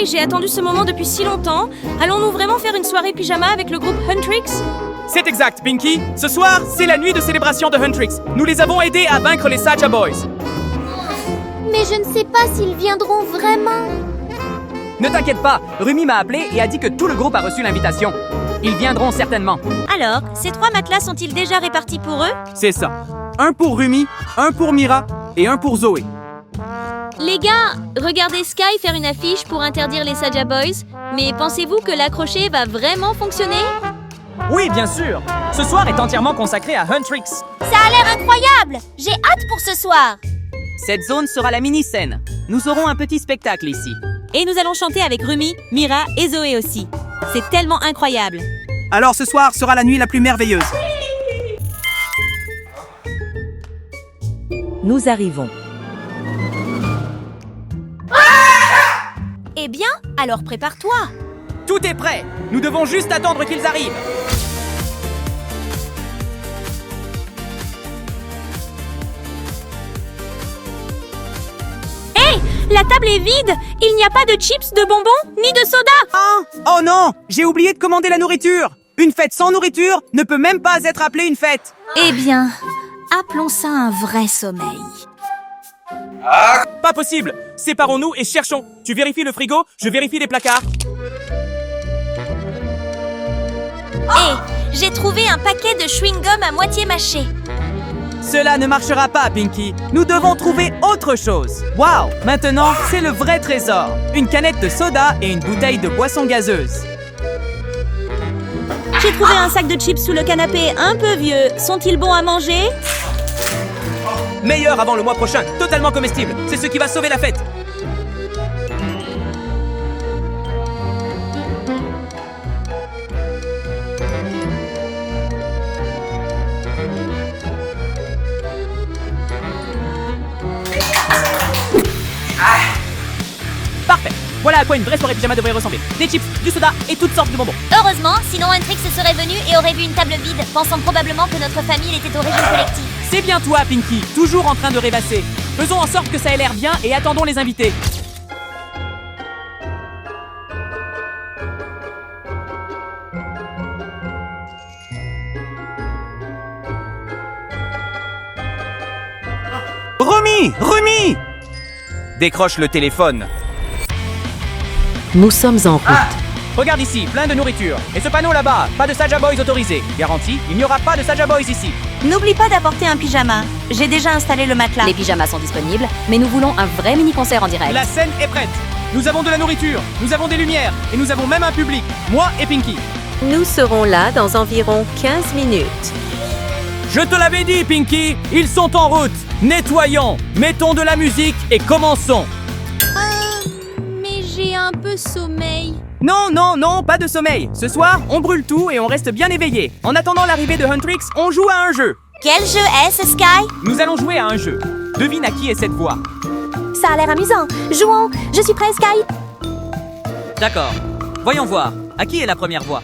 Sky, j'ai attendu ce moment depuis si longtemps. Allons-nous vraiment faire une soirée pyjama avec le groupe Huntrix? C'est exact, Pinky. Ce soir, c'est la nuit de célébration de Huntrix. Nous les avons aidés à vaincre les Saja Boys. Mais je ne sais pas s'ils viendront vraiment. Ne t'inquiète pas, Rumi m'a appelé et a dit que tout le groupe a reçu l'invitation. Ils viendront certainement. Alors, ces 3 matelas sont-ils déjà répartis pour eux? C'est ça. Un pour Rumi, un pour Mira et un pour Zoé. Les gars, regardez Sky faire une affiche pour interdire les Saja Boys, mais pensez-vous que l'accrocher va vraiment fonctionner? Oui, bien sûr. Ce soir est entièrement consacré à Huntrix. Ça a l'air incroyable. J'ai hâte pour ce soir. Cette zone sera la mini-scène. Nous aurons un petit spectacle ici. Et nous allons chanter avec Rumi, Mira et Zoé aussi. C'est tellement incroyable. Alors ce soir sera la nuit la plus merveilleuse. Nous arrivons. Eh bien, alors prépare-toi. Tout est prêt. Nous devons juste attendre qu'ils arrivent. La table est vide. Il n'y a pas de chips, de bonbons, ni de soda. Oh non, j'ai oublié de commander la nourriture. Une fête sans nourriture ne peut même pas être appelée une fête. Eh bien, appelons ça un vrai sommeil. Pas possible. Séparons-nous et cherchons. Tu vérifies le frigo, je vérifie les placards. J'ai trouvé un paquet de chewing-gum à moitié mâché. Cela ne marchera pas, Pinky. Nous devons trouver autre chose. Waouh! Maintenant, c'est le vrai trésor. Une canette de soda et une bouteille de boisson gazeuse. J'ai trouvé un sac de chips sous le canapé un peu vieux. Sont-ils bons à manger? Meilleur avant le mois prochain, totalement comestible. C'est ce qui va sauver la fête. Parfait. Voilà à quoi une vraie soirée pyjama devrait ressembler. Des chips, du soda et toutes sortes de bonbons. Heureusement, sinon Huntrix serait venu et aurait vu une table vide, pensant probablement que notre famille était au régime collectif. C'est bien toi, Pinky, toujours en train de rêvasser. Faisons en sorte que ça ait l'air bien et attendons les invités. Rumi! Décroche le téléphone. Nous sommes en route. Regarde ici, plein de nourriture. Et ce panneau là-bas, pas de Saja Boys autorisé. Garantie, il n'y aura pas de Saja Boys ici. N'oublie pas d'apporter un pyjama. J'ai déjà installé le matelas. Les pyjamas sont disponibles, mais nous voulons un vrai mini-concert en direct. La scène est prête. Nous avons de la nourriture, nous avons des lumières et nous avons même un public. Moi et Pinky. Nous serons là dans environ 15 minutes. Je te l'avais dit, Pinky, ils sont en route. Nettoyons, mettons de la musique et commençons. Mais j'ai un peu sommeil. Non, pas de sommeil. Ce soir, on brûle tout et on reste bien éveillé. En attendant l'arrivée de Huntrix, on joue à un jeu. Quel jeu est-ce, Sky? Nous allons jouer à un jeu. Devine à qui est cette voix. Ça a l'air amusant. Jouons. Je suis prêt, Sky. D'accord. Voyons voir. À qui est la première voix?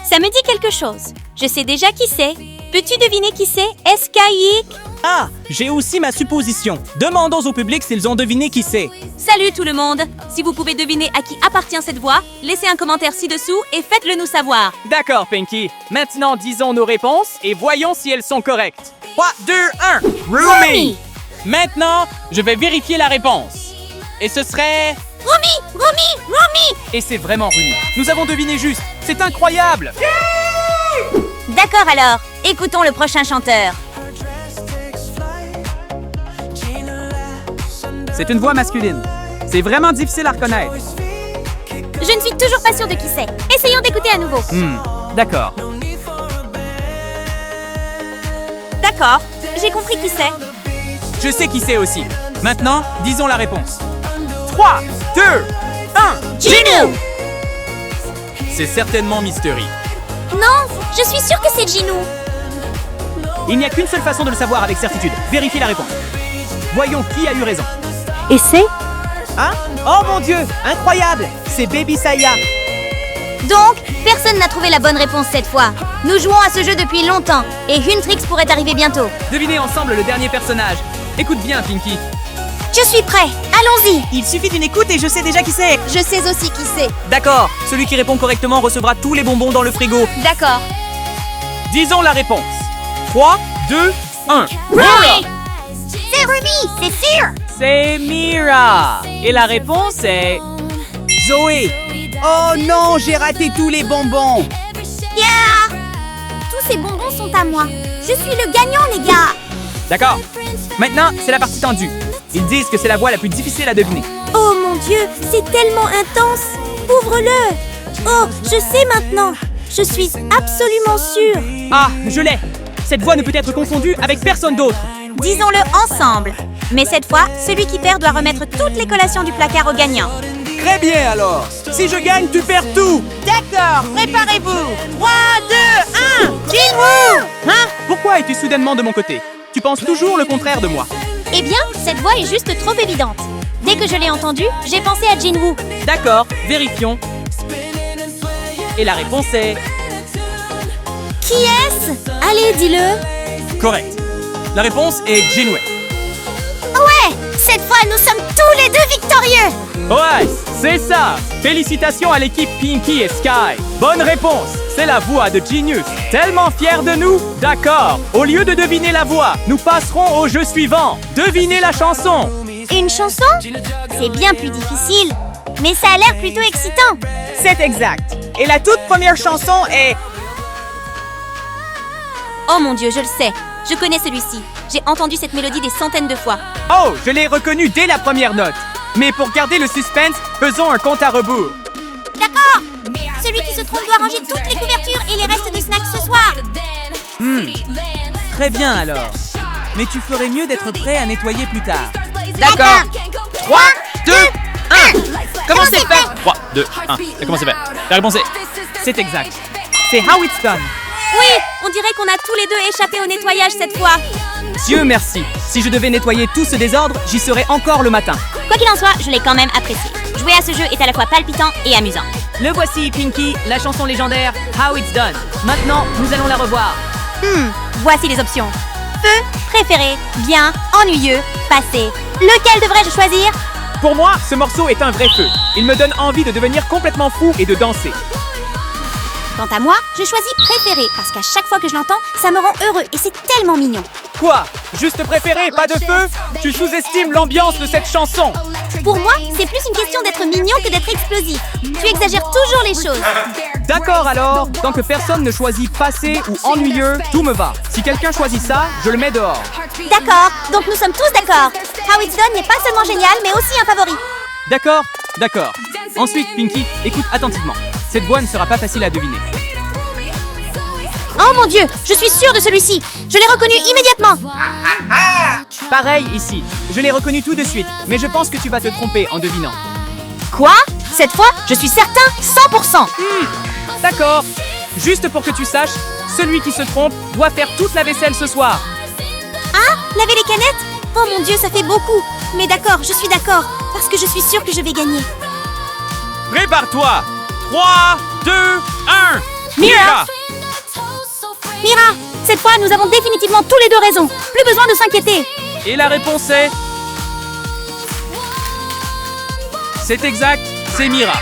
Ça me dit quelque chose. Je sais déjà qui c'est. Peux-tu deviner qui c'est? Est-ce Sky? Ah, j'ai aussi ma supposition. Demandons au public s'ils ont deviné qui c'est. Salut tout le monde. Si vous pouvez deviner à qui appartient cette voix, laissez un commentaire ci-dessous et faites-le nous savoir. D'accord, Pinky. Maintenant, disons nos réponses et voyons si elles sont correctes. 3, 2, 1. Rumi! Maintenant, je vais vérifier la réponse. Et ce serait... Rumi! Et c'est vraiment Rumi. Nous avons deviné juste. C'est incroyable! D'accord alors. Écoutons le prochain chanteur. C'est une voix masculine. C'est vraiment difficile à reconnaître. Je ne suis toujours pas sûre de qui c'est. Essayons d'écouter à nouveau. D'accord. D'accord, j'ai compris qui c'est. Je sais qui c'est aussi. Maintenant, disons la réponse. 3, 2, 1. Gino! C'est certainement Mystery. Non, je suis sûre que c'est Ginou. Il n'y a qu'une seule façon de le savoir avec certitude. Vérifiez la réponse. Voyons qui a eu raison. Et c'est Hein? Oh mon Dieu! Incroyable! C'est Baby Saya. Donc, personne n'a trouvé la bonne réponse cette fois. Nous jouons à ce jeu depuis longtemps et Huntrix pourrait arriver bientôt. Devinez ensemble le dernier personnage. Écoute bien, Pinky. Je suis prêt. Allons-y. Il suffit d'une écoute et je sais déjà qui c'est. Je sais aussi qui c'est. D'accord, celui qui répond correctement recevra tous les bonbons dans le frigo. D'accord. Disons la réponse. 3, 2, 1. Ruby. C'est Ruby, c'est sûr. C'est Mira. Et la réponse est... Zoé. Oh non, j'ai raté tous les bonbons. Yeah. Tous ces bonbons sont à moi. Je suis le gagnant, les gars. D'accord. Maintenant, c'est la partie tendue. Ils disent que c'est la voie la plus difficile à deviner. Oh mon Dieu, c'est tellement intense. Ouvre-le. Oh, je sais maintenant. Je suis absolument sûre. Ah, je l'ai. Cette voie ne peut être confondue avec personne d'autre. Disons-le ensemble. Mais cette fois, celui qui perd doit remettre toutes les collations du placard au gagnant. Très bien alors. Si je gagne, tu perds tout. D'accord, préparez-vous. 3, 2, 1. Jinwoo. Hein? Pourquoi es-tu soudainement de mon côté? Tu penses toujours le contraire de moi. Eh bien, cette voix est juste trop évidente. Dès que je l'ai entendue, j'ai pensé à Jinwoo. D'accord, vérifions. Et la réponse est... Qui est-ce? Allez, dis-le. correct. La réponse est Jinwoo. Ouais, cette fois, nous sommes tous les deux victorieux. Ouais, c'est ça. Félicitations à l'équipe Pinky et Sky. Bonne réponse. C'est la voix de Genius. Tellement fier de nous. D'accord. Au lieu de deviner la voix, nous passerons au jeu suivant. Devinez la chanson. Une chanson? C'est bien plus difficile, mais ça a l'air plutôt excitant. C'est exact. Et la toute première chanson est... Oh mon Dieu, je le sais. Je connais celui-ci. J'ai entendu cette mélodie des centaines de fois. Oh, je l'ai reconnu dès la première note. Mais pour garder le suspense, faisons un compte à rebours. D'accord. Celui qui se trompe doit ranger toutes les couvertures et les restes de snacks ce soir. Très bien alors. Mais tu ferais mieux d'être prêt à nettoyer plus tard. D'accord. 3, 2, 1. Comment c'est fait? 3, 2, 1. Comment c'est fait? La réponse est... C'est exact. C'est how it's done. Oui, on dirait qu'on a tous les deux échappé au nettoyage cette fois. Dieu merci. Si je devais nettoyer tout ce désordre, j'y serais encore le matin. Quoi qu'il en soit, je l'ai quand même apprécié. Jouer à ce jeu est à la fois palpitant et amusant. Le voici, Pinky, la chanson légendaire How It's Done. Maintenant, nous allons la revoir. Voici les options. Feu, préféré, bien, ennuyeux, passé. Lequel devrais-je choisir? Pour moi, ce morceau est un vrai feu. Il me donne envie de devenir complètement fou et de danser. Quant à moi, je choisis préféré parce qu'à chaque fois que je l'entends, ça me rend heureux et c'est tellement mignon. Quoi? Juste préféré, pas de feu? Tu sous-estimes l'ambiance de cette chanson. Pour moi, c'est plus une question d'être mignon que d'être explosif. Tu exagères toujours les choses. D'accord alors, tant que personne ne choisit passé ou ennuyeux, tout me va. Si quelqu'un choisit ça, je le mets dehors. D'accord, donc nous sommes tous d'accord. How It's Done n'est pas seulement génial, mais aussi un favori. D'accord, d'accord. Ensuite, Pinky, écoute attentivement. Cette voix ne sera pas facile à deviner. Oh mon Dieu, je suis sûre de celui-ci. Je l'ai reconnu immédiatement. Pareil ici. Je l'ai reconnu tout de suite, mais je pense que tu vas te tromper en devinant. Quoi? Cette fois, je suis certain 100%. D'accord. Juste pour que tu saches, celui qui se trompe doit faire toute la vaisselle ce soir. Ah, laver les canettes? Oh mon Dieu, ça fait beaucoup. Mais d'accord, je suis d'accord, parce que je suis sûre que je vais gagner. Prépare-toi. 3, 2, 1. Mira. Mira, cette fois, nous avons définitivement tous les deux raison. Plus besoin de s'inquiéter. Et la réponse est... C'est exact, c'est Mira.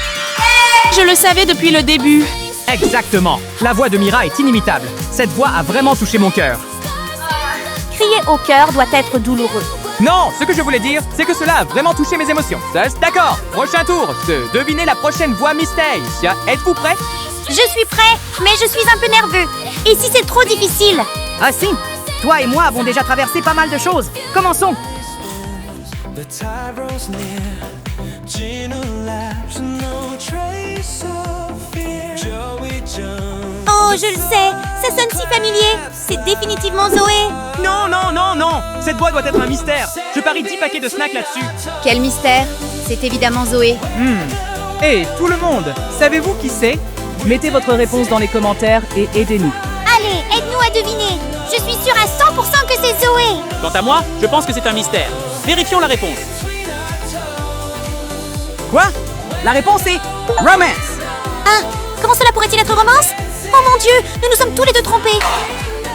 Je le savais depuis le début. Exactement. La voix de Mira est inimitable. Cette voix a vraiment touché mon cœur. Crier au cœur doit être douloureux. Non, ce que je voulais dire, c'est que cela a vraiment touché mes émotions. D'accord. Prochain tour, de deviner la prochaine voix mystère. Êtes-vous prêts? Je suis prêt, mais je suis un peu nerveux. Et si c'est trop difficile? Ah si, toi et moi avons déjà traversé pas mal de choses. Commençons. Oh, je le sais, ça sonne si familier. C'est définitivement Zoé. Non, non, non, non. Cette voix doit être un mystère. Je parie 10 paquets de snacks là-dessus. Quel mystère. C'est évidemment Zoé. Et tout le monde, savez-vous qui c'est? Mettez votre réponse dans les commentaires et aidez-nous. Allez, aide-nous à deviner. Je suis sûre à 100% que c'est Zoé. Quant à moi, je pense que c'est un mystère. Vérifions la réponse. Quoi? La réponse est romance. Ah, comment cela pourrait-il être romance? Oh mon Dieu, nous nous sommes tous les deux trompés.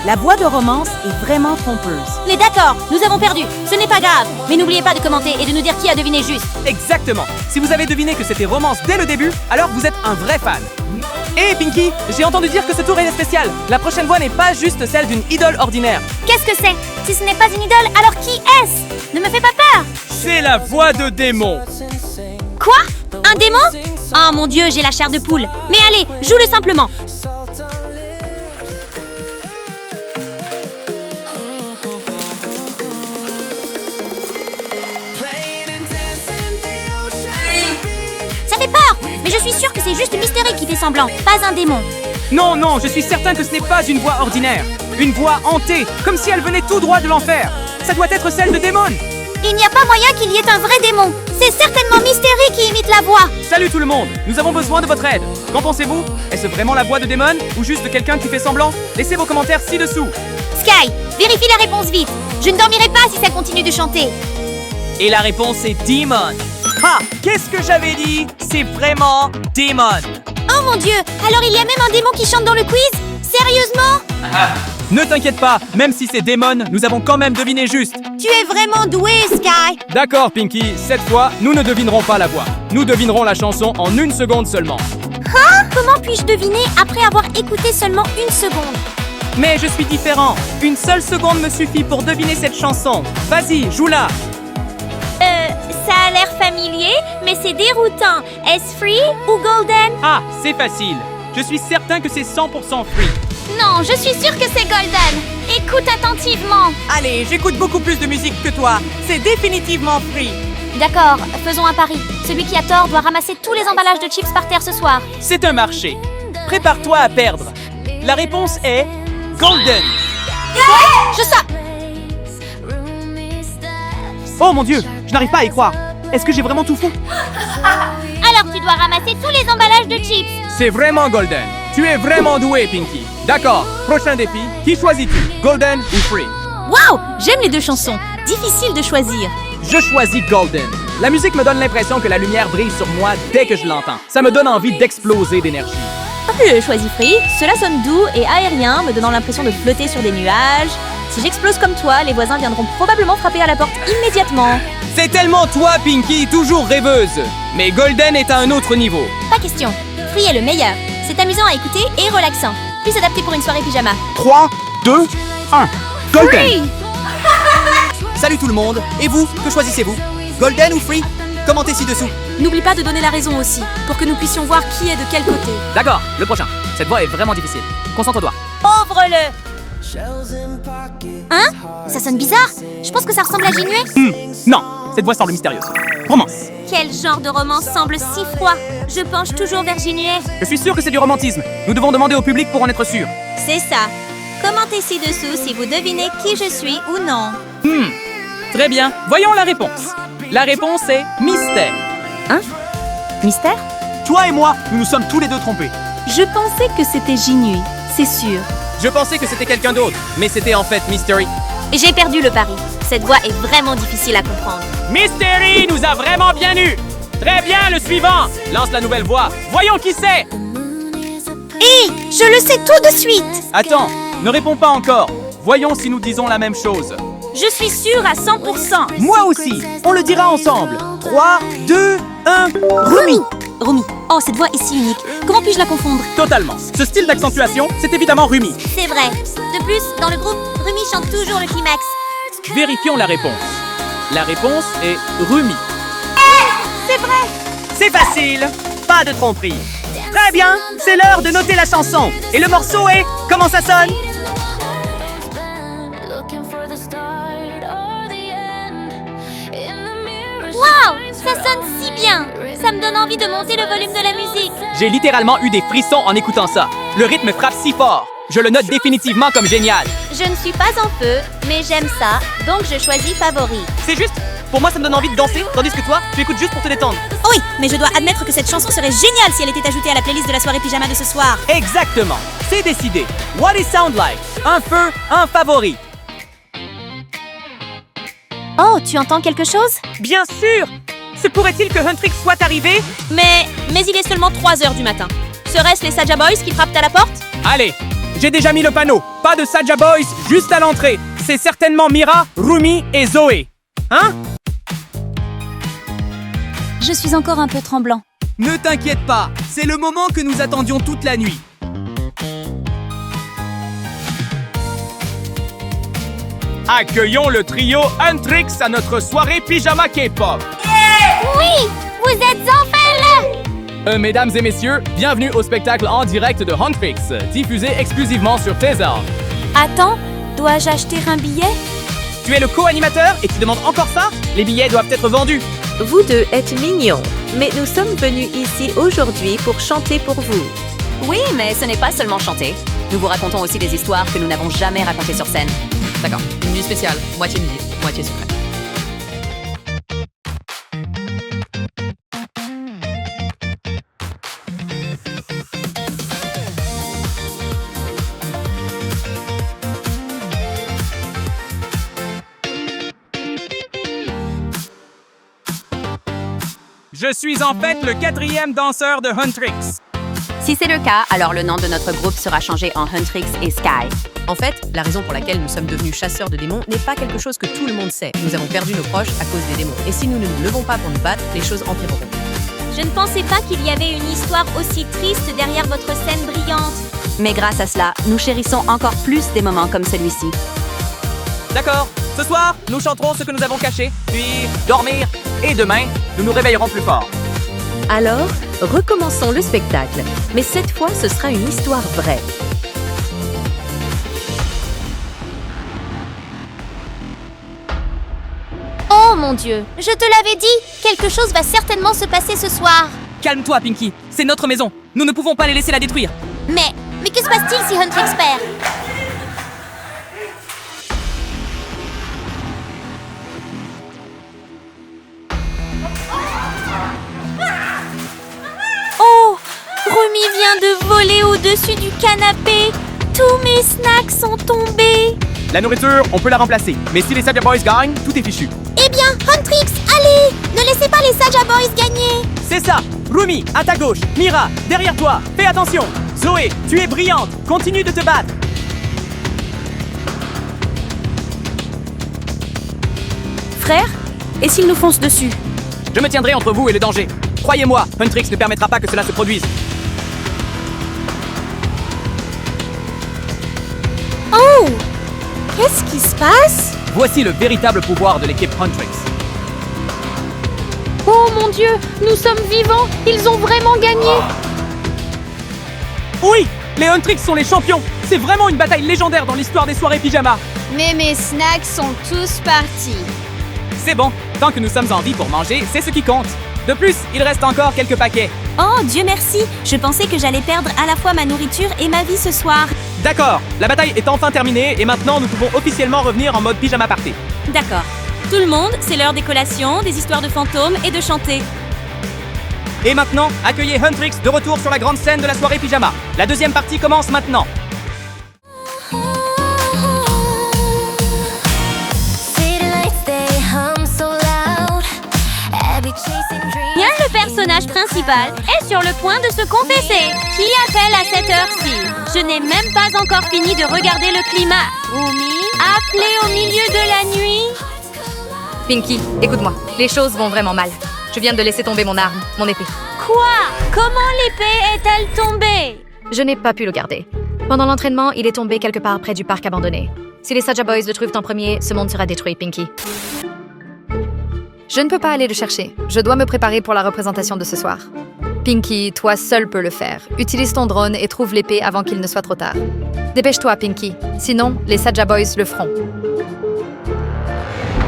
La voix de romance est vraiment trompeuse. Mais d'accord, nous avons perdu. Ce n'est pas grave. Mais n'oubliez pas de commenter et de nous dire qui a deviné juste. Exactement. Si vous avez deviné que c'était romance dès le début, alors vous êtes un vrai fan. Hé Pinky, j'ai entendu dire que ce tour est spécial. La prochaine voix n'est pas juste celle d'une idole ordinaire. Qu'est-ce que c'est? Si ce n'est pas une idole, alors qui est-ce? Ne me fais pas peur! C'est la voix de démon. Quoi? Un démon? Oh mon Dieu, j'ai la chair de poule. Mais allez, joue-le simplement. Ça fait peur, mais je suis sûre que c'est juste Mystery qui fait semblant, pas un démon. Non, non, je suis certain que ce n'est pas une voix ordinaire. Une voix hantée, comme si elle venait tout droit de l'enfer. Ça doit être celle de Démon. Il n'y a pas moyen qu'il y ait un vrai démon. C'est certainement Mystery qui imite la voix. Salut tout le monde, nous avons besoin de votre aide. Qu'en pensez-vous? Est-ce vraiment la voix de Démon ou juste quelqu'un qui fait semblant? Laissez vos commentaires ci-dessous. Sky, vérifie la réponse vite. Je ne dormirai pas si ça continue de chanter. Et la réponse est Demon. Ah, qu'est-ce que j'avais dit? C'est vraiment Demon. Oh mon Dieu, alors il y a même un démon qui chante dans le quiz? Sérieusement? Ne t'inquiète pas, même si c'est Demon, nous avons quand même deviné juste. Tu es vraiment doué, Sky. D'accord, Pinky, cette fois, nous ne devinerons pas la voix. Nous devinerons la chanson en 1 seconde seulement. Comment puis-je deviner après avoir écouté seulement 1 seconde? Mais je suis différent. 1 seule seconde me suffit pour deviner cette chanson. Vas-y, joue-la. Ça a l'air familier, mais c'est déroutant. Est-ce Free ou Golden? Ah, c'est facile. Je suis certain que c'est 100% Free. Non, je suis sûre que c'est Golden. Écoute attentivement. Allez, j'écoute beaucoup plus de musique que toi. C'est définitivement Free. D'accord, faisons un pari. Celui qui a tort doit ramasser tous les emballages de chips par terre ce soir. C'est un marché. Prépare-toi à perdre. La réponse est Golden. Je sais. Oh mon Dieu, je n'arrive pas à y croire. Est-ce que j'ai vraiment tout faux? Alors tu dois ramasser tous les emballages de chips. C'est vraiment Golden. Tu es vraiment doué, Pinky. D'accord, prochain défi. Qui choisis-tu? Golden ou Free? Waouh, j'aime les deux chansons. Difficile de choisir. Je choisis Golden. La musique me donne l'impression que la lumière brille sur moi dès que je l'entends. Ça me donne envie d'exploser d'énergie. Je choisis Free. Cela sonne doux et aérien, me donnant l'impression de flotter sur des nuages. Si j'explose comme toi, les voisins viendront probablement frapper à la porte immédiatement. C'est tellement toi, Pinky, toujours rêveuse. Mais Golden est à un autre niveau. Pas question. Free est le meilleur. C'est amusant à écouter et relaxant. Plus adapté pour une soirée pyjama. 3, 2, 1. Golden! Salut tout le monde. Et vous, que choisissez-vous? Golden ou Free? Commentez ci-dessous. N'oublie pas de donner la raison aussi, pour que nous puissions voir qui est de quel côté. D'accord, le prochain. Cette voix est vraiment difficile. Concentre-toi. Ouvre-le. Hein? Ça sonne bizarre. Je pense que ça ressemble à Ginue. Non, cette voix semble mystérieuse. Romance. Quel genre de romance semble si froid? Je penche toujours vers Ginue. Je suis sûr que c'est du romantisme. Nous devons demander au public pour en être sûr. C'est ça. Commentez ci-dessous si vous devinez qui je suis ou non. Très bien. Voyons la réponse. La réponse est mystère. Mystère? Toi et moi, nous nous sommes tous les deux trompés. Je pensais que c'était Ginui, c'est sûr. Je pensais que c'était quelqu'un d'autre, mais c'était en fait Mystery. J'ai perdu le pari. Cette voix est vraiment difficile à comprendre. Mystery nous a vraiment bien eu. Très bien, le suivant. Lance la nouvelle voix. Voyons qui c'est. Hé, je le sais tout de suite. Attends, ne réponds pas encore. Voyons si nous disons la même chose. Je suis sûre à 100%. Moi aussi. On le dira ensemble. 3, 2, 1. Rumi. Rumi. Oh, cette voix est si unique. Comment puis-je la confondre? Totalement. Ce style d'accentuation, c'est évidemment Rumi. C'est vrai. De plus, dans le groupe, Rumi chante toujours le climax. Vérifions la réponse. La réponse est Rumi. C'est facile. Pas de tromperie. Très bien. C'est l'heure de noter la chanson. Et le morceau est... Comment ça sonne? Waouh, ça sonne si bien. Ça me donne envie de monter le volume de la musique. J'ai littéralement eu des frissons en écoutant ça. Le rythme frappe si fort. Je le note définitivement comme génial. Je ne suis pas en feu, mais j'aime ça, donc je choisis favori. C'est juste. Pour moi, ça me donne envie de danser, tandis que toi, tu écoutes juste pour te détendre. Oh oui, mais je dois admettre que cette chanson serait géniale si elle était ajoutée à la playlist de la soirée pyjama de ce soir. Exactement. C'est décidé. What it sound like? Un feu, un favori. Oh, tu entends quelque chose? Bien sûr. Se pourrait-il que Huntrix soit arrivé? Mais il est seulement 3 heures du matin. Serait-ce les Saja Boys qui frappent à la porte? Allez, J'ai déjà mis le panneau. Pas de Saja Boys juste à l'entrée. C'est certainement Mira, Rumi et Zoé. Hein? Je suis encore un peu tremblant. Ne t'inquiète pas, c'est le moment que nous attendions toute la nuit. Accueillons le trio Huntrix à notre soirée pyjama K-pop. Oui, vous êtes enfin là! Mesdames et messieurs, bienvenue au spectacle en direct de Huntrix, diffusé exclusivement sur Tézor. Attends, dois-je acheter un billet? Tu es le co-animateur et tu demandes encore ça? Les billets doivent être vendus. Vous deux êtes mignons, mais nous sommes venus ici aujourd'hui pour chanter pour vous. Oui, mais ce n'est pas seulement chanter. Nous vous racontons aussi des histoires que nous n'avons jamais racontées sur scène. D'accord, une nuit spéciale, moitié musique, moitié secret. Je suis en fait le 4e danseur de Huntrix. Si c'est le cas, alors le nom de notre groupe sera changé en Huntrix et Sky. En fait, la raison pour laquelle nous sommes devenus chasseurs de démons n'est pas quelque chose que tout le monde sait. Nous avons perdu nos proches à cause des démons. Et si nous ne nous levons pas pour nous battre, les choses empireront. Je ne pensais pas qu'il y avait une histoire aussi triste derrière votre scène brillante. Mais grâce à cela, nous chérissons encore plus des moments comme celui-ci. D'accord, ce soir, nous chanterons ce que nous avons caché, puis dormir, et demain, nous nous réveillerons plus fort. Alors, recommençons le spectacle, mais cette fois ce sera une histoire vraie. Oh mon Dieu, je te l'avais dit, quelque chose va certainement se passer ce soir. Calme-toi, Pinky, c'est notre maison. Nous ne pouvons pas les laisser la détruire. Mais que se passe-t-il si Huntrix perd? Oh, Rumi vient de voler au-dessus du canapé. Tous mes snacks sont tombés. La nourriture, on peut la remplacer. Mais si les Saja Boys gagnent, tout est fichu. Eh bien, Huntrix, allez! Ne laissez pas les Saja Boys gagner! C'est ça! Rumi, à ta gauche! Mira, derrière toi! Fais attention! Zoé, tu es brillante! Continue de te battre! Frère, et s'ils nous foncent dessus? Je me tiendrai entre vous et le danger. Croyez-moi, Huntrix ne permettra pas que cela se produise. Oh! Qu'est-ce qui se passe? Voici le véritable pouvoir de l'équipe Huntrix. Oh mon Dieu, nous sommes vivants! Ils ont vraiment gagné! Oui! Les Huntrix sont les champions! C'est vraiment une bataille légendaire dans l'histoire des soirées pyjama! Mais mes snacks sont tous partis. C'est bon, tant que nous sommes en vie pour manger, c'est ce qui compte. De plus, il reste encore quelques paquets. Oh, Dieu merci! Je pensais que j'allais perdre à la fois ma nourriture et ma vie ce soir. D'accord, la bataille est enfin terminée et maintenant nous pouvons officiellement revenir en mode pyjama party. D'accord. Tout le monde, c'est l'heure des collations, des histoires de fantômes et de chanter. Et maintenant, accueillez Huntrix de retour sur la grande scène de la soirée pyjama. La deuxième partie commence maintenant. Bien, le personnage principal est sur le point de se confesser. Qui appelle à cette heure-ci? Je n'ai même pas encore fini de regarder le climat. Rumi, appelé au milieu de la nuit? Pinky, écoute-moi, les choses vont vraiment mal. Je viens de laisser tomber mon arme, mon épée. Quoi? Comment l'épée est-elle tombée? Je n'ai pas pu le garder. Pendant l'entraînement, il est tombé quelque part près du parc abandonné. Si les Saja Boys le trouvent en premier, ce monde sera détruit, Pinky. Je ne peux pas aller le chercher. Je dois me préparer pour la représentation de ce soir. Pinky, toi seul peux le faire. Utilise ton drone et trouve l'épée avant qu'il ne soit trop tard. Dépêche-toi, Pinky. Sinon, les Saja Boys le feront.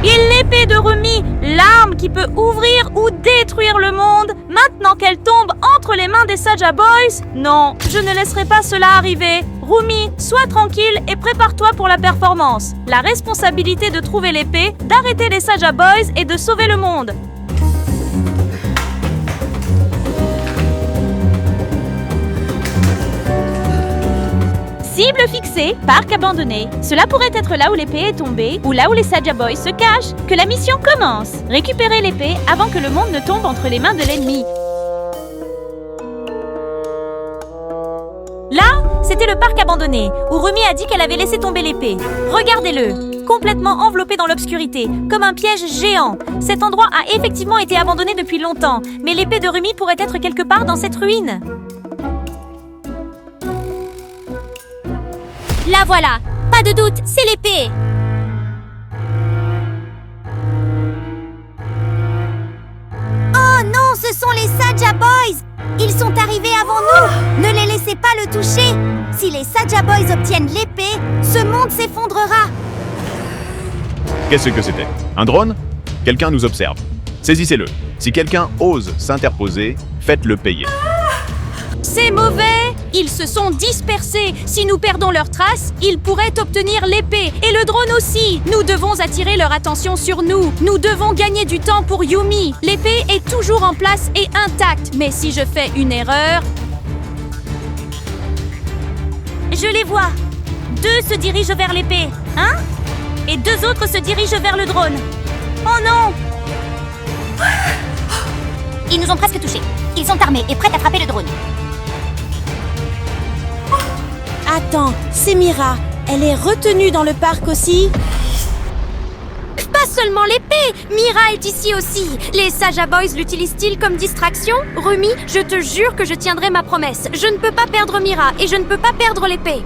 L'épée de Rumi, l'arme qui peut ouvrir ou détruire le monde, maintenant qu'elle tombe entre les mains des Saja Boys? Non, je ne laisserai pas cela arriver. Rumi, sois tranquille et prépare-toi pour la performance. La responsabilité de trouver l'épée, d'arrêter les Saja Boys et de sauver le monde. Cible fixée, parc abandonné. Cela pourrait être là où l'épée est tombée ou là où les Saja Boys se cachent. Que la mission commence. Récupérez l'épée avant que le monde ne tombe entre les mains de l'ennemi. Là, C'était le parc abandonné, où Rumi a dit qu'elle avait laissé tomber l'épée. Regardez-le, complètement enveloppé dans l'obscurité, comme un piège géant. Cet endroit a effectivement été abandonné depuis longtemps, mais l'épée de Rumi pourrait être quelque part dans cette ruine. La voilà. Pas de doute, c'est l'épée. Oh non, ce sont les Saja Boys! Ils sont arrivés avant nous! Ne les laissez pas le toucher! Si les Saja Boys obtiennent l'épée, ce monde s'effondrera! Qu'est-ce que c'était? Un drone? Quelqu'un nous observe. Saisissez-le. Si quelqu'un ose s'interposer, faites-le payer. C'est mauvais! Ils se sont dispersés. Si nous perdons leurs traces, ils pourraient obtenir l'épée. Et le drone aussi. Nous devons attirer leur attention sur nous. Nous devons gagner du temps pour Yumi. L'épée est toujours en place et intacte. Mais si je fais une erreur... Je les vois. 2 se dirigent vers l'épée. Et 2 autres se dirigent vers le drone. Oh non! Ils nous ont presque touchés. Ils sont armés et prêts à frapper le drone. Attends, c'est Mira. Elle est retenue dans le parc aussi. Pas seulement l'épée, Mira est ici aussi. Les Saja Boys l'utilisent-ils comme distraction? Rumi, je te jure que je tiendrai ma promesse. Je ne peux pas perdre Mira et je ne peux pas perdre l'épée.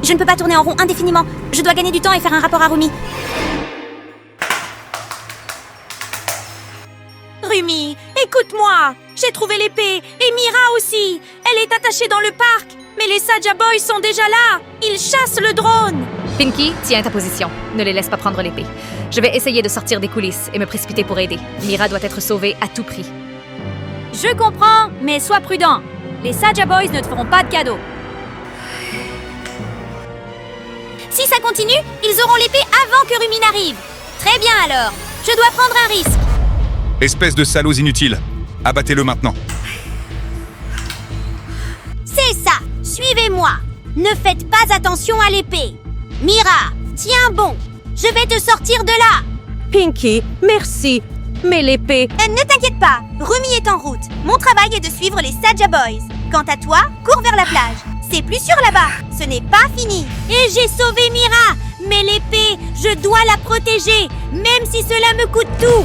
Je ne peux pas tourner en rond indéfiniment. Je dois gagner du temps et faire un rapport à Rumi. Rumi, écoute-moi. J'ai trouvé l'épée et Mira aussi. Elle est attachée dans le parc. Mais les Saja Boys sont déjà là. Ils chassent le drone. Pinky, tiens ta position. Ne les laisse pas prendre l'épée. Je vais essayer de sortir des coulisses et me précipiter pour aider. Mira doit être sauvée à tout prix. Je comprends, mais sois prudent. Les Saja Boys ne te feront pas de cadeau. Si ça continue, ils auront l'épée avant que Rumi n'arrive. Très bien alors. Je dois prendre un risque. Espèce de salauds inutiles. Abattez-le maintenant. C'est ça. Suivez-moi. Ne faites pas attention à l'épée. Mira, tiens bon. Je vais te sortir de là. Pinky, merci. Mais l'épée... Ne t'inquiète pas. Rumi est en route. Mon travail est de suivre les Saja Boys. Quant à toi, cours vers la plage. C'est plus sûr là-bas. Ce n'est pas fini. Et j'ai sauvé Mira. Mais l'épée, je dois la protéger. Même si cela me coûte tout.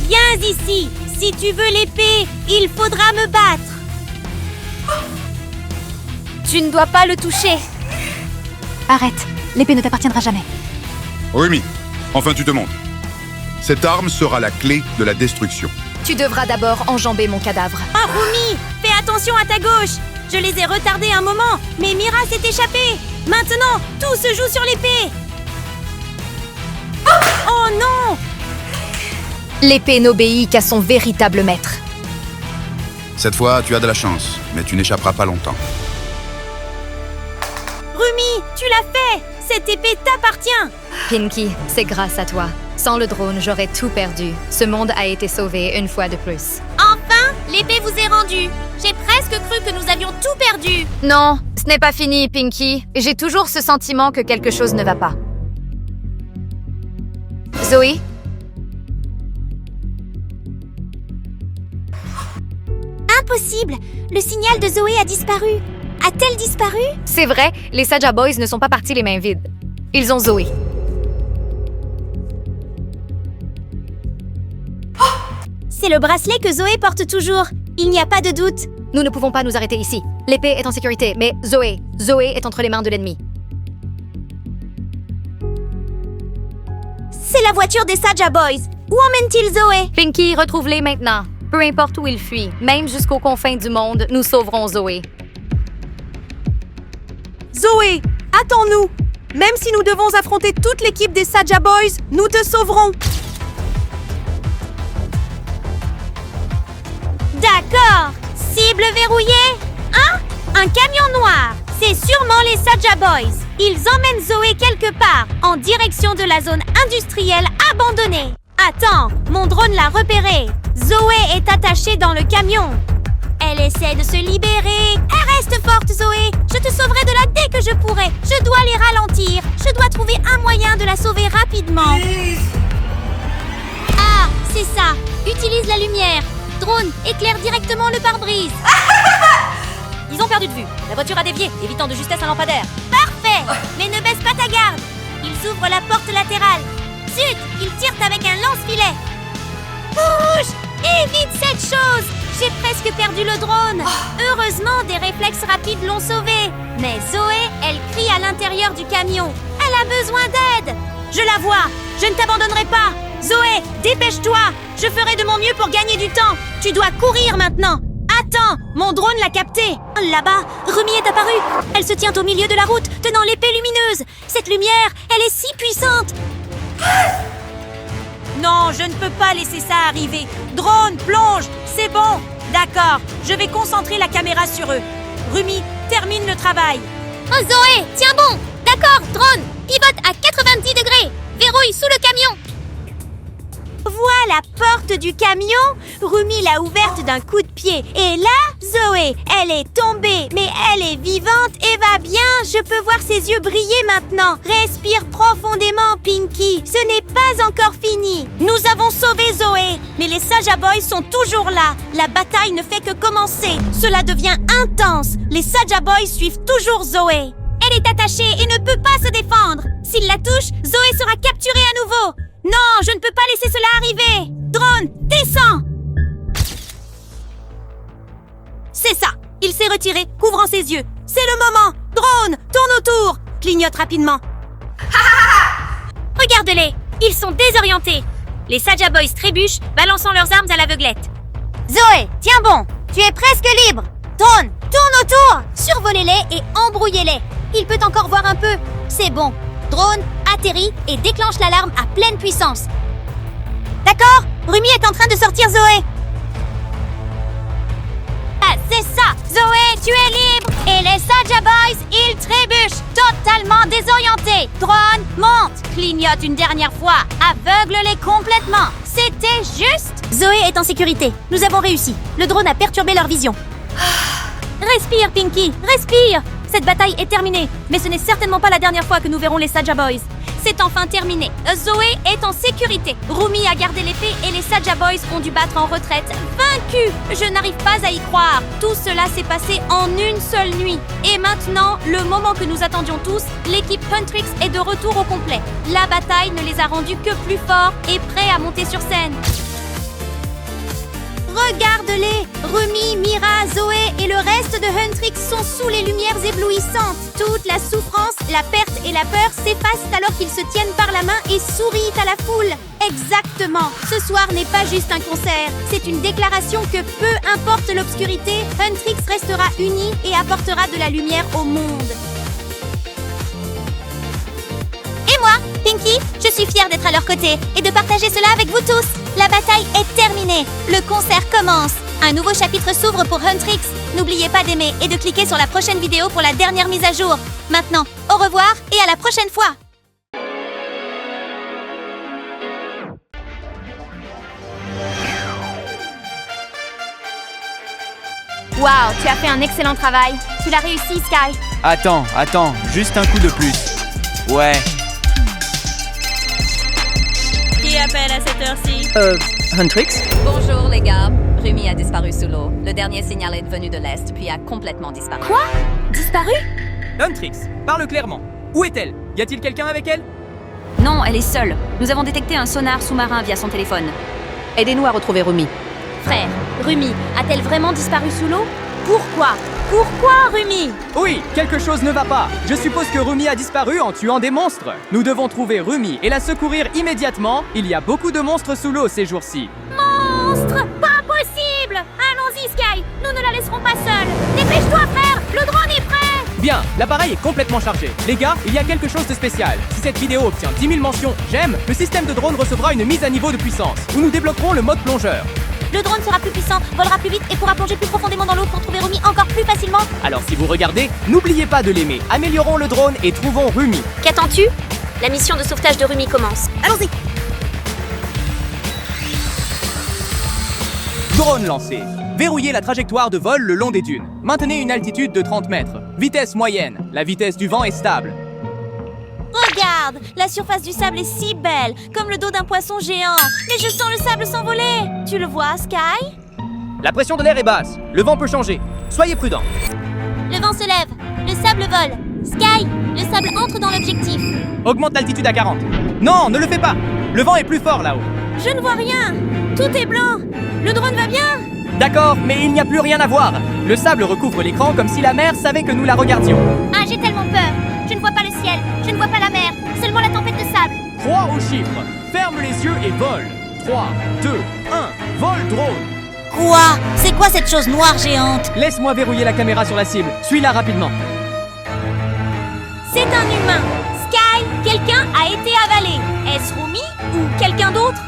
Viens ici. Si tu veux l'épée, il faudra me battre. Tu ne dois pas le toucher. Arrête. L'épée ne t'appartiendra jamais. Rumi, enfin tu te montres. Cette arme sera la clé de la destruction. Tu devras d'abord enjamber mon cadavre. Oh, Rumi, fais attention à ta gauche. Je les ai retardés un moment, mais Mira s'est échappée. Maintenant, tout se joue sur l'épée. Oh non! L'épée n'obéit qu'à son véritable maître. Cette fois, tu as de la chance, mais tu n'échapperas pas longtemps. Rumi, tu l'as fait! Cette épée t'appartient! Pinky, c'est grâce à toi. Sans le drone, j'aurais tout perdu. Ce monde a été sauvé une fois de plus. Enfin, l'épée vous est rendue. J'ai presque cru que nous avions tout perdu. Non, ce n'est pas fini, Pinky. J'ai toujours ce sentiment que quelque chose ne va pas. Zoé? Impossible. Le signal de Zoé a disparu. A-t-elle disparu? C'est vrai, les Saja Boys ne sont pas partis les mains vides. Ils ont Zoé. C'est le bracelet que Zoé porte toujours. Il n'y a pas de doute. Nous ne pouvons pas nous arrêter ici. L'épée est en sécurité, mais Zoé est entre les mains de l'ennemi. C'est la voiture des Saja Boys. Où emmène-t-il Zoé? Pinky, retrouve-les maintenant. Peu importe où ils fuient, même jusqu'aux confins du monde, nous sauverons Zoé. Zoé, attends-nous! Même si nous devons affronter toute l'équipe des Saja Boys, nous te sauverons! D'accord. Cible verrouillée. Un camion noir. C'est sûrement les Saja Boys. Ils emmènent Zoé quelque part, en direction de la zone industrielle abandonnée. Attends, mon drone l'a repérée. Zoé est attachée dans le camion. Elle essaie de se libérer. Reste forte, Zoé. Je te sauverai de là dès que je pourrai. Je dois les ralentir. Je dois trouver un moyen de la sauver rapidement. Ah, c'est ça. Utilise la lumière. Drone, éclaire directement le pare-brise. Ils ont perdu de vue. La voiture a dévié, évitant de justesse un lampadaire. Parfait! Mais ne baisse pas ta garde. Ils ouvrent la porte latérale. Zut! Ils tirent avec un lance-filet. Bouge! Évite cette chose! J'ai presque perdu le drone. Heureusement, des réflexes rapides l'ont sauvé. Mais Zoé, elle crie à l'intérieur du camion. Elle a besoin d'aide. Je la vois. Je ne t'abandonnerai pas. Zoé, dépêche-toi. Je ferai de mon mieux pour gagner du temps. Tu dois courir maintenant. Attends, mon drone l'a capté. Là-bas, Rumi est apparue. Elle se tient au milieu de la route, tenant l'épée lumineuse. Cette lumière, elle est si puissante. Non, je ne peux pas laisser ça arriver. Drone, plonge, c'est bon. D'accord, je vais concentrer la caméra sur eux. Rumi, termine le travail. Oh Zoé, tiens bon. D'accord, drone, pivote à 90 degrés. Verrouille sous le camion. Vois la porte du camion. Rumi l'a ouverte d'un coup de pied. Et là, Zoé, elle est tombée. Mais elle est vivante et va bien. Je peux voir ses yeux briller maintenant. Respire profondément, Pinky. Ce n'est pas encore fini. Nous avons sauvé Zoé. Mais les Saja Boys sont toujours là. La bataille ne fait que commencer. Cela devient intense. Les Saja Boys suivent toujours Zoé. Elle est attachée et ne peut pas se défendre. S'il la touche, Zoé sera capturée à nouveau. Non, je ne peux pas laisser cela arriver. Drone, descends. C'est ça. Il s'est retiré, couvrant ses yeux. C'est le moment. Drone, tourne autour. Clignote rapidement. Regarde-les, ils sont désorientés. Les Saja Boys trébuchent, balançant leurs armes à l'aveuglette. Zoé, tiens bon. Tu es presque libre. Drone, tourne autour. Survolez-les et embrouillez-les. Il peut encore voir un peu. C'est bon. Drone, atterrit et déclenche l'alarme à pleine puissance. D'accord? Rumi est en train de sortir Zoé. Ah, c'est ça! Zoé, tu es libre! Et les Saja Boys, ils trébuchent, totalement désorientés. Drone, monte! Clignote une dernière fois. Aveugle-les complètement. C'était juste! Zoé est en sécurité. Nous avons réussi. Le drone a perturbé leur vision. Respire, Pinky, respire! Cette bataille est terminée, mais ce n'est certainement pas la dernière fois que nous verrons les Saja Boys. C'est enfin terminé. Zoé est en sécurité. Rumi a gardé l'épée et les Saja Boys ont dû battre en retraite. Vaincus! Je n'arrive pas à y croire. Tout cela s'est passé en une seule nuit. Et maintenant, le moment que nous attendions tous, l'équipe Huntrix est de retour au complet. La bataille ne les a rendus que plus forts et prêts à monter sur scène. Regarde-les! Rumi, Mira, Zoé et le reste de Huntrix sont sous les lumières éblouissantes. Toute la souffrance, la perte et la peur s'effacent alors qu'ils se tiennent par la main et sourient à la foule. Exactement! Ce soir n'est pas juste un concert. C'est une déclaration que peu importe l'obscurité, Huntrix restera uni et apportera de la lumière au monde. Et moi, Pinky, je suis fière d'être à leur côté et de partager cela avec vous tous. La bataille est terminée. Le concert commence. Un nouveau chapitre s'ouvre pour Huntrix. N'oubliez pas d'aimer et de cliquer sur la prochaine vidéo pour la dernière mise à jour. Maintenant, au revoir et à la prochaine fois. Waouh, tu as fait un excellent travail. Tu l'as réussi, Sky. Attends, juste un coup de plus. Ouais. Qui appelle à cette heure-ci? Huntrix? Bonjour les gars. Rumi a disparu sous l'eau. Le dernier signal est venu de l'Est, puis a complètement disparu. Quoi? Disparu? Huntrix, parle clairement. Où est-elle? Y a-t-il quelqu'un avec elle? Non, elle est seule. Nous avons détecté un sonar sous-marin via son téléphone. Aidez-nous à retrouver Rumi. Frère, Rumi a-t-elle vraiment disparu sous l'eau? Pourquoi? Pourquoi, Rumi? Oui, quelque chose ne va pas. Je suppose que Rumi a disparu en tuant des monstres. Nous devons trouver Rumi et la secourir immédiatement. Il y a beaucoup de monstres sous l'eau ces jours-ci. Monstre! Pas possible! Allons-y, Sky! Nous ne la laisserons pas seule! Dépêche-toi, frère! Le drone est prêt! Bien, l'appareil est complètement chargé. Les gars, il y a quelque chose de spécial. Si cette vidéo obtient 10 000 mentions j'aime, le système de drone recevra une mise à niveau de puissance, où nous débloquerons le mode plongeur. Le drone sera plus puissant, volera plus vite et pourra plonger plus profondément dans l'eau pour trouver Rumi encore plus facilement. Alors si vous regardez, n'oubliez pas de l'aimer. Améliorons le drone et trouvons Rumi. Qu'attends-tu? La mission de sauvetage de Rumi commence. Allons-y! Drone lancé. Verrouillez la trajectoire de vol le long des dunes. Maintenez une altitude de 30 mètres. Vitesse moyenne. La vitesse du vent est stable. Regarde! La surface du sable est si belle, comme le dos d'un poisson géant. Mais je sens le sable s'envoler! Tu le vois, Sky? La pression de l'air est basse. Le vent peut changer. Soyez prudents. vent se lève. Le sable vole. Sky, le sable entre dans l'objectif. Augmente l'altitude à 40. Non, ne le fais pas. Le vent est plus fort là-haut. Je ne vois rien. Tout est blanc. Le drone va bien? D'accord, mais il n'y a plus rien à voir. Le sable recouvre l'écran comme si la mer savait que nous la regardions. Ah, j'ai tellement peur. Je ne vois pas le ciel. Je ne vois pas la mer. Seulement la tempête de sable. 3 au chiffre. Ferme les yeux et vole. 3, 2, 1. Vol drone. Quoi? C'est quoi cette chose noire géante? Laisse-moi verrouiller la caméra sur la cible. Suis-la rapidement. C'est un humain. Sky, quelqu'un a été avalé. Est-ce Rumi ou quelqu'un d'autre?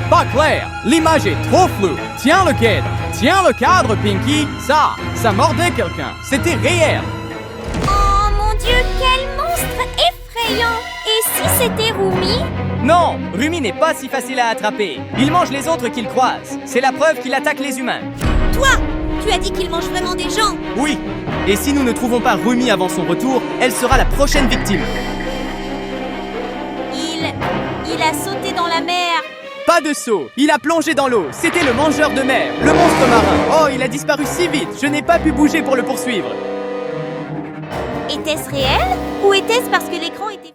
Pas clair. L'image est trop floue. Tiens le cadre. Tiens le cadre, Pinky. Ça mordait quelqu'un. C'était réel. Oh mon Dieu, quel monstre effrayant! Et si c'était Rumi? Non, Rumi n'est pas si facile à attraper. Il mange les autres qu'il croise. C'est la preuve qu'il attaque les humains. Toi, tu as dit qu'il mange vraiment des gens. Oui. Et si nous ne trouvons pas Rumi avant son retour, elle sera la prochaine victime. Il a sauté dans la mer. Pas de saut. Il a plongé dans l'eau. C'était le mangeur de mer, le monstre marin. Oh, il a disparu si vite. Je n'ai pas pu bouger pour le poursuivre. Était-ce réel? Ou était-ce parce que l'écran était...